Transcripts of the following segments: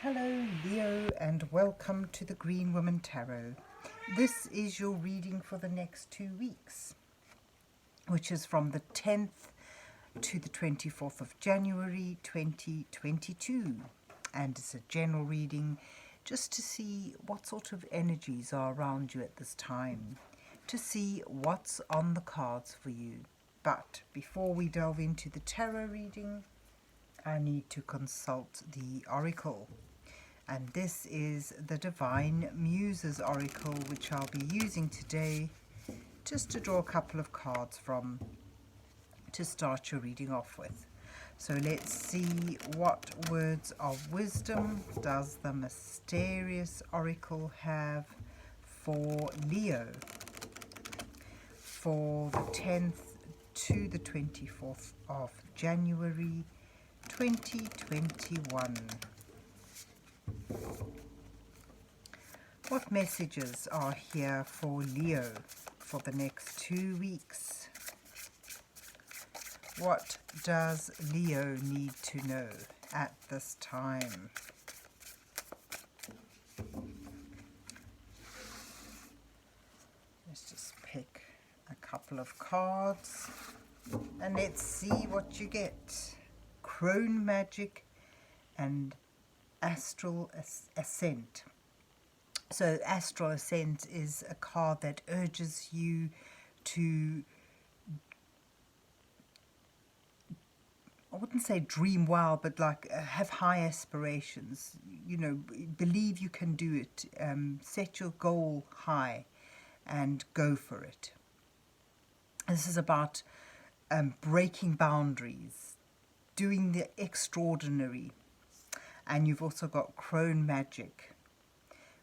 Hello Leo, and welcome to the Green Woman Tarot. This is your reading for the next 2 weeks, which is from the 10th to the 24th of January 2022, and it's a general reading just to see what sort of energies are around you at this time, to see what's on the cards for you. But before we delve into the tarot reading, I need to consult the oracle, and this is the Divine Muses oracle, which I'll be using today just to draw a couple of cards from to start your reading off with. So let's see, what words of wisdom does the mysterious oracle have for Leo for the 10th to the 24th of January 2021. What messages are here for Leo for the next 2 weeks? What does Leo need to know at this time? Let's just pick a couple of cards and let's see what you get. Crone Magic and Astral Ascent. So Astral Ascent is a card that urges you to, I wouldn't say dream wild, but like have high aspirations, you know, believe you can do it, set your goal high and go for it. This is about breaking boundaries, doing the extraordinary. And you've also got Crone Magic,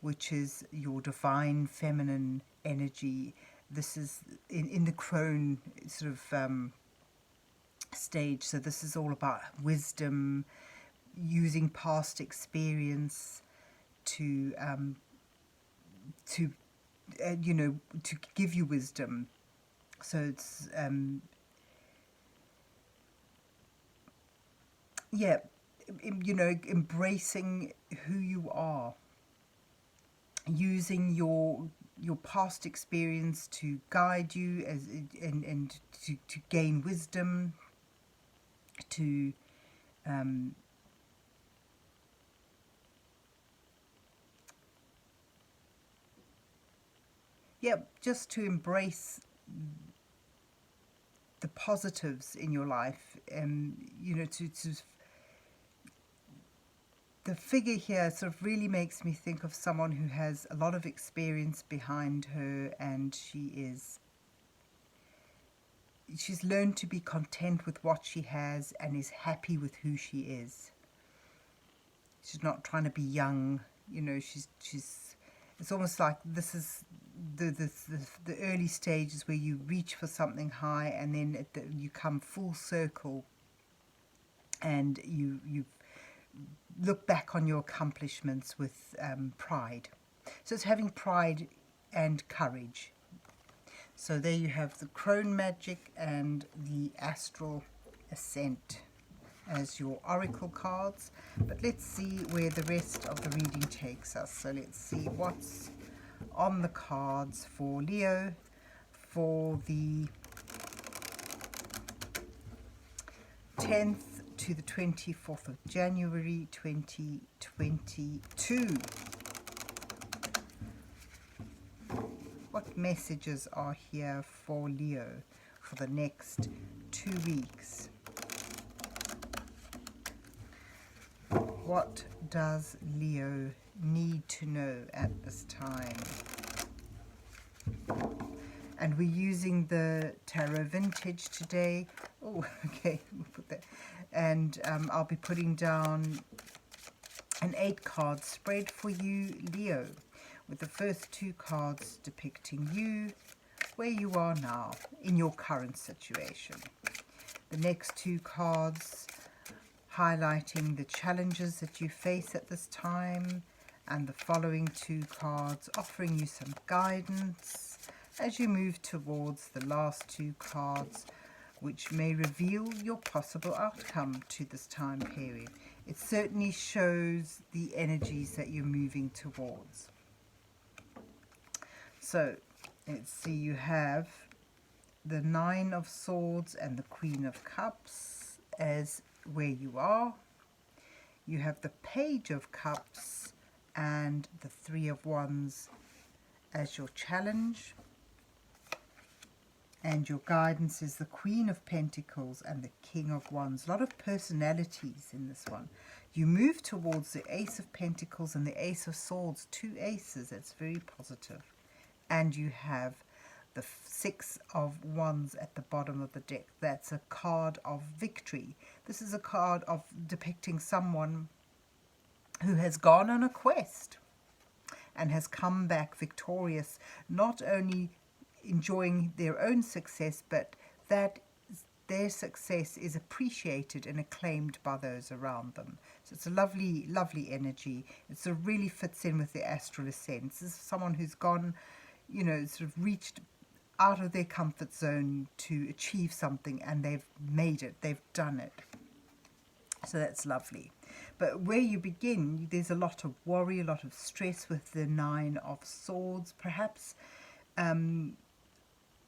which is your divine feminine energy. This is in the crone sort of stage. So this is all about wisdom, using past experience to you know, to give you wisdom. So it's yeah, you know, embracing who you are, using your past experience to guide you as and to gain wisdom, to yeah, just to embrace the positives in your life, you know, to the figure here sort of really makes me think of someone who has a lot of experience behind her, and she's learned to be content with what she has and is happy with who she is. She's not trying to be young, you know. She's it's almost like this is the early stages where you reach for something high, and then you come full circle, and you look back on your accomplishments with pride. So it's having pride and courage. So there you have the Crone Magic and the Astral Ascent as your oracle cards. But let's see where the rest of the reading takes us. So let's see what's on the cards for Leo for the 10th to the 24th of January 2022. What messages are here for Leo for the next 2 weeks? What does Leo need to know at this time? And we're using the Tarot Vintage today. Oh, okay, we'll put that. And I'll be putting down an 8-card spread for you, Leo, with the first 2 cards depicting you, where you are now in your current situation. The next 2 cards highlighting the challenges that you face at this time, and the following 2 cards offering you some guidance as you move towards the last 2 cards, which may reveal your possible outcome to this time period. it certainly shows the energies that you're moving towards. So let's see, you have the Nine of Swords and the Queen of Cups as where you are. You have the Page of Cups and the Three of Wands as your challenge. And your guidance is the Queen of Pentacles and the King of Wands. A lot of personalities in this one. You move towards the Ace of Pentacles and the Ace of Swords. 2 aces, that's very positive. And you have the Six of Wands at the bottom of the deck. That's a card of victory. This is a card of depicting someone who has gone on a quest and has come back victorious, not only enjoying their own success, but that their success is appreciated and acclaimed by those around them. So it's a lovely, lovely energy. It sort of really fits in with the astral ascent. This is someone who's gone, you know, sort of reached out of their comfort zone to achieve something, and they've made it, they've done it. So that's lovely. But where you begin, there's a lot of worry, a lot of stress with the Nine of Swords, perhaps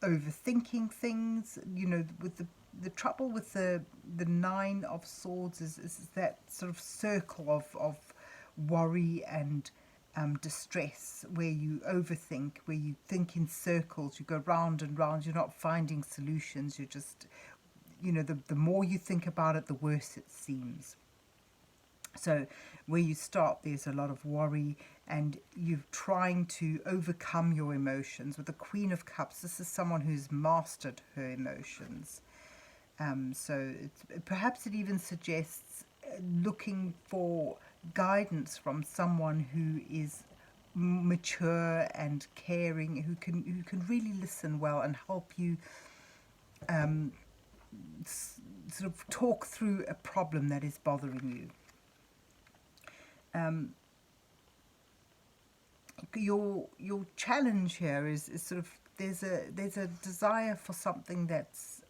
overthinking things. You know, with the trouble with the Nine of Swords is that sort of circle of worry and distress, where you overthink, where you think in circles, you go round and round, you're not finding solutions, you're just, you know, the more you think about it, the worse it seems. So where you start, there's a lot of worry, and you're trying to overcome your emotions. With the Queen of Cups, this is someone who's mastered her emotions. So perhaps it even suggests looking for guidance from someone who is mature and caring, who can really listen well and help you sort of talk through a problem that is bothering you. Your challenge here is sort of there's a desire for something that's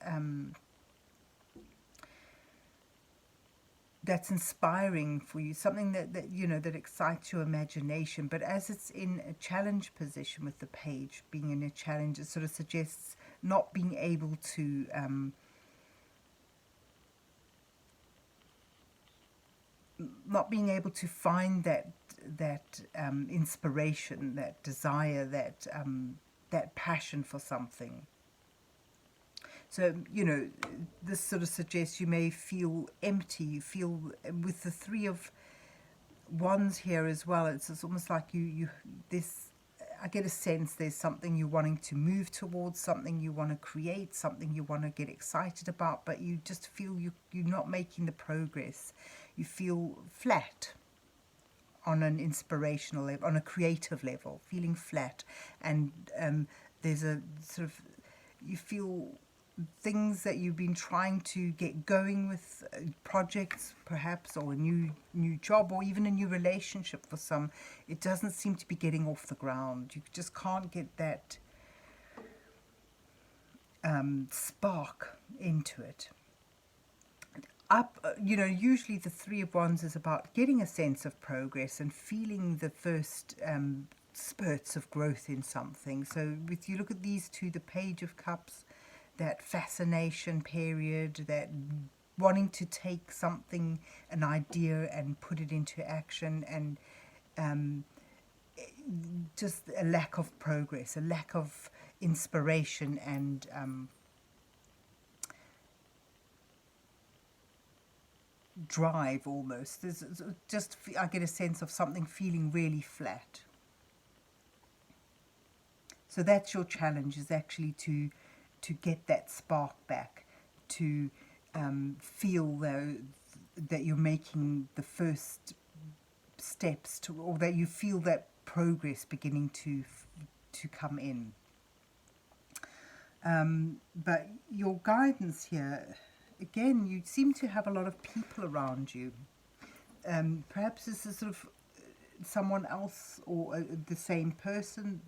inspiring for you, something that you know, that excites your imagination. But as it's in a challenge position, with the Page being in a challenge, it sort of suggests not being able to find that inspiration, that desire, that passion for something. So, you know, this sort of suggests you may feel empty. You feel, with the Three of Wands here as well, it's almost like I get a sense there's something you're wanting to move towards, something you want to create, something you want to get excited about, but you just feel you're not making the progress. You feel flat on an inspirational level, on a creative level, feeling flat. And there's a sort of, you feel things that you've been trying to get going with, projects perhaps, or a new job, or even a new relationship for some, it doesn't seem to be getting off the ground. You just can't get that spark into it. You know, usually the Three of Wands is about getting a sense of progress and feeling the first spurts of growth in something. So if you look at these two, the Page of Cups, that fascination period, that wanting to take something, an idea, and put it into action, and just a lack of progress, a lack of inspiration, and drive almost. There's just, I get a sense of something feeling really flat. So that's your challenge, is actually to get that spark back, to feel that you're making the first steps to, or that you feel that progress beginning to come in. But your guidance here, again, you seem to have a lot of people around you. Perhaps this is sort of someone else, or the same person.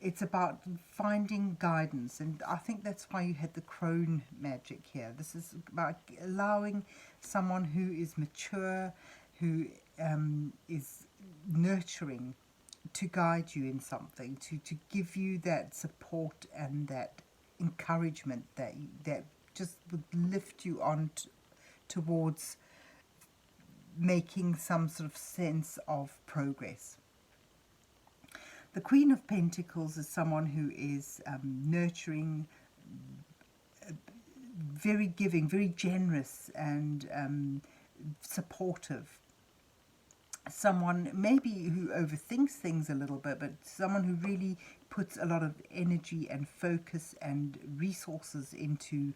it's about finding guidance, and I think that's why you had the crone magic here. This is about allowing someone who is mature, who is nurturing, to guide you in something, to give you that support and that encouragement that just would lift you on towards making some sort of sense of progress. The Queen of Pentacles is someone who is nurturing, very giving, very generous, and supportive. Someone maybe who overthinks things a little bit, but someone who really puts a lot of energy and focus and resources into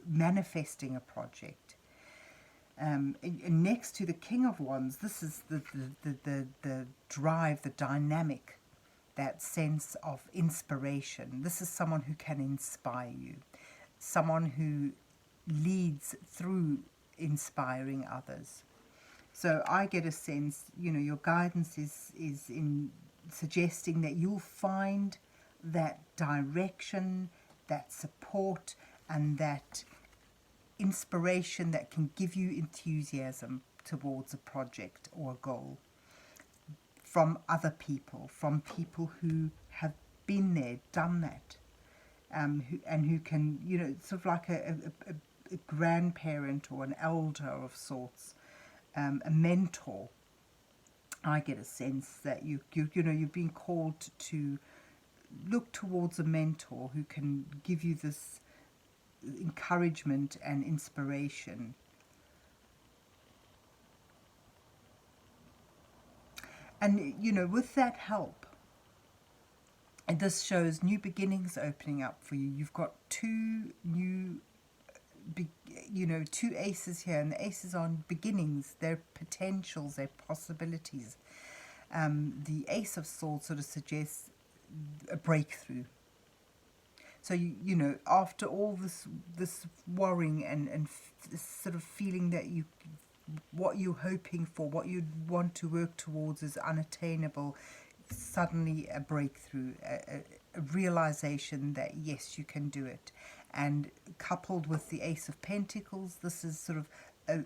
manifesting a project. And next to the King of Wands, this is the drive, the dynamic, that sense of inspiration. This is someone who can inspire you, someone who leads through inspiring others. So I get a sense, your guidance is in suggesting that you'll find that direction, that support, and that inspiration that can give you enthusiasm towards a project or a goal from other people, from people who have been there, done that, who can, sort of like a grandparent or an elder of sorts, a mentor. I get a sense that you've been called to look towards a mentor who can give you this encouragement and inspiration. And, with that help, and this shows new beginnings opening up for you. You've got two aces here, and the aces are beginnings, they're potentials, they're possibilities. The Ace of Swords sort of suggests a breakthrough. So, after all this worrying and this sort of feeling that what you're hoping for, what you want to work towards is unattainable, suddenly a breakthrough, a realization that yes, you can do it. And coupled with the Ace of Pentacles, this is sort of a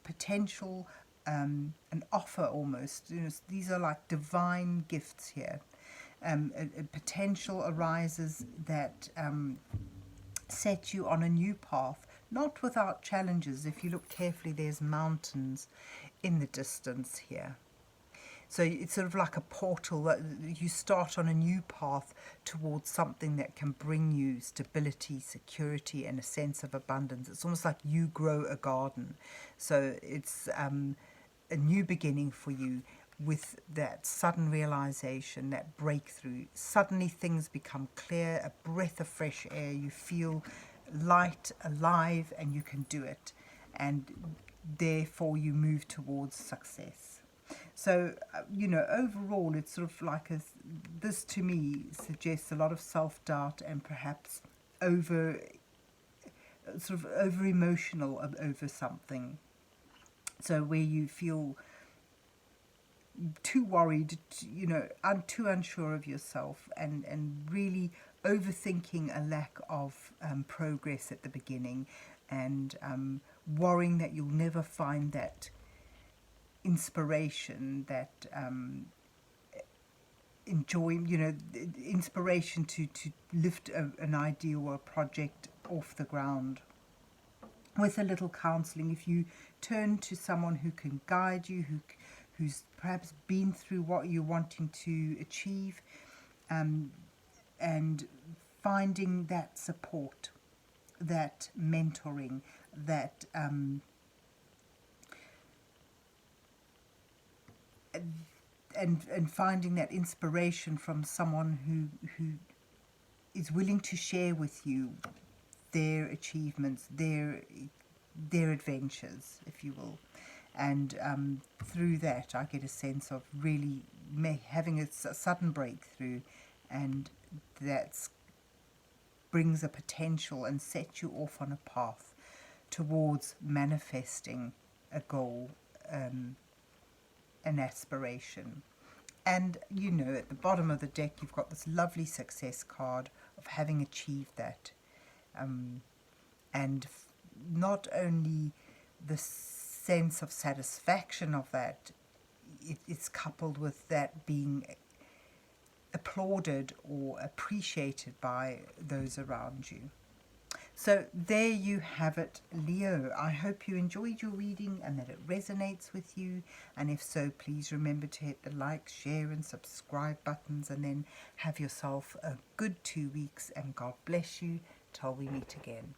potential, an offer almost. These are like divine gifts here. A potential arises that set you on a new path, not without challenges. If you look carefully, there's mountains in the distance here. So it's sort of like a portal that you start on a new path towards something that can bring you stability, security, and a sense of abundance. It's almost like you grow a garden. So it's a new beginning for you with that sudden realization, that breakthrough. Suddenly things become clear, a breath of fresh air. You feel light, alive, and you can do it. And therefore you move towards success. So, overall, it's sort of like this to me suggests a lot of self-doubt and perhaps over emotional over something. So where you feel too worried, too unsure of yourself, and really overthinking a lack of progress at the beginning, and worrying that you'll never find that inspiration, that inspiration to lift an idea or a project off the ground. With a little counselling, if you turn to someone who can guide you, who's perhaps been through what you're wanting to achieve, and finding that support, that mentoring, that and finding that inspiration from someone who is willing to share with you their achievements, their adventures, if you will. And through that, I get a sense of really having a sudden breakthrough, and that brings a potential and sets you off on a path towards manifesting a goal, an aspiration. And you know, at the bottom of the deck, you've got this lovely success card of having achieved that. And not only the sense of satisfaction of that, it's coupled with that being applauded or appreciated by those around you. So there you have it, Leo. I hope you enjoyed your reading and that it resonates with you. And if so, please remember to hit the like, share and subscribe buttons, and then have yourself a good 2 weeks, and God bless you till we meet again.